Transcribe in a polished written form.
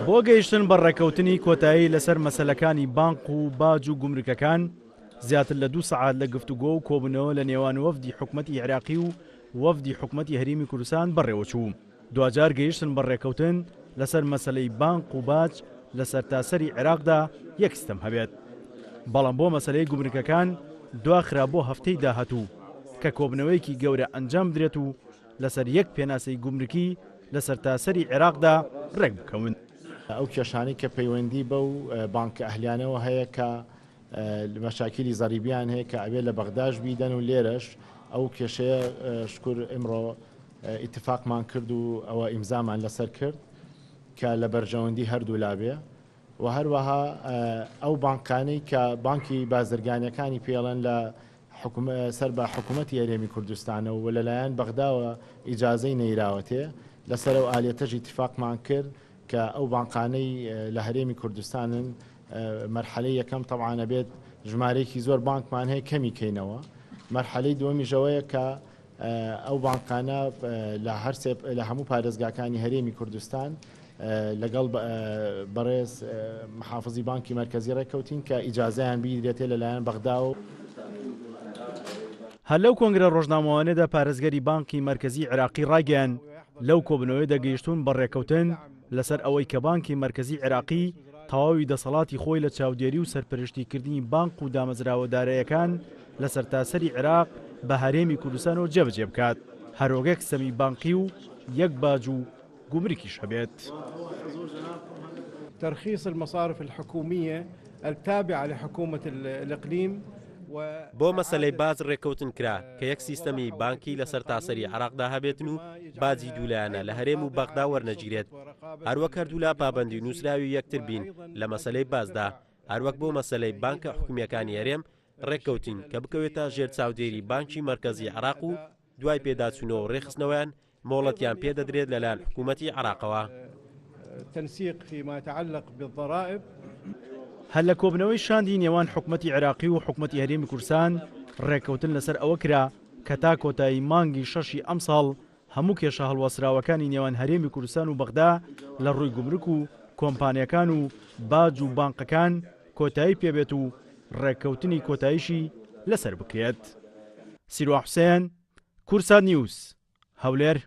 بۆ گەیشتن بە ڕێکەوتنی کۆتایی لەسەر مەسەلەکانی بانق و باج و گومرکەکان زیاتر لە 2 سەعات لە گفتوگۆ و کۆبوونەوە لە نێوان وەفدی حکوومەتی عێراقی و وەفدی حکوومەتی هەرێمی کوردستان بەڕێوەچوو. دوجار گەیشتن بە ڕێکەوتن لەسەر مەسەلەی بانق و باج لە سەرتاسەری عێراقدا یەکستەم هەبێت. بەڵام بۆ مەسەلەی گومرکەکان دواخرا بۆ هەفتەی داهاتوو کە کۆبنەوەیەکی گەورە ئەنجام بدرێت و لەسەر یەک پێناسەی گومرکی لە سەرتاسەری عێراقدا ڕێک بکەون. ئەو کێشانەی کە پەیوەندی بەو بانکە ئەهلیانەوە هەیە کە مەشاکیلی زەریبیان هەیە کە ئەوێ لە بەغداش بیدەن و لێرەش ئەو کێشەیە شکر ئمڕۆ ئیتفاقمان کرد و ئەوە ئیمزامان لەسەر کرد کە لە بەرژەوەندی هەردوو لابێ و هەروەها ئەو بانکانەی کە بانکی بازرگانیەکانی پێڵەن لە سەر بە حکوومەتی هەرێمی کوردستانە و لەلایەن بەغداوە ئیجازەی نەیراوەتێ لەسەر ئەو ئالێتەژ ئیتفاقمان کرد کە ئەو بانقانەی لە هەرێمی کوردستانن مەرحەلەی یەکەم تەبعانە بێت ژمارەیەکی زۆر بانکمان هەیە کەمی کەینەوە. مەرحەلەی دووەمی ژەوەیە کە ئەو بانکانە لە هەموو پارێزگاکانی هەرێمی کوردستان لەگەڵ بەڕێز محافزی بانکی مرکزی ڕێککەوتین کە ئیجازەیان بیدرێتێ لەلایەن بەغدا و هەر لەو کۆنگرە ڕۆژنامەوانەدا پارێزگەری بانکی مرکزی عێراقی ڕاگەیان لەو کۆبنەوەی دەگەیشتون بە ڕێکەوتن لەسەر ئەوەی کە بانکی مرکزی عێراقی تەواوی دەسەڵاتی خۆی لە چاودێری و سەرپەرشتیکردنی بانق و دامەزراوەدارەیەکان لە سەرتاسەری عێراق بە هەرێمی کوردستانەوە جێبەجێ بکات هەرۆگەک سەمی بانقی و یەک باج و گومرکیش هەبێت. ترخيص المصارف الحكومية التابعة لحكومة الإقليم بۆ مەسەلەی باز ڕێکەوتن کرا کە یەک سیستەمی بانکی لە سەرتاسەری عێراقدا هەبێتن و باجی دوولایەنە لە هەرێم و بەغدا وەرنەگیرێت هەروەک هەردوولا پابەندی نووسراوی یەکتر بین لە مەسەلەی بازدا هەروەک بۆ مەسەلەی بانکە حکوومیەکانی هەرێم ڕێککەوتین کە بکەوێتە ژێر چاودێری بانکی مرکزی عێراق و دوای پێداچوونەوە ڕێخستنەوەیان مۆڵەتیان پێدەدرێت لەلایەن حکوومەتی عێراقەوە. تنسيق فيما يتعلق بالضرائب. هەر لە کۆبنەوەی شاندی نێوان حکوومەتی عێراقی و حکوومەتی هەرێمی کوردستان ڕێکەوتن لەسەر ئەوە کرا کە تا کۆتایی مانگی 6 ئەم ساڵ هەموو کێشە هەڵوەسراوەکانی نێوان هەرێمی کوردستان و بەغدا لە ڕووی گومرک و کۆمپانیەکان و باج و بانقەکان کۆتایی پێبێت و ڕێکەوتنی کۆتاییشی لەسەر بکرێت. سیروان حوسێن، کورسات نیوز، هەولێر.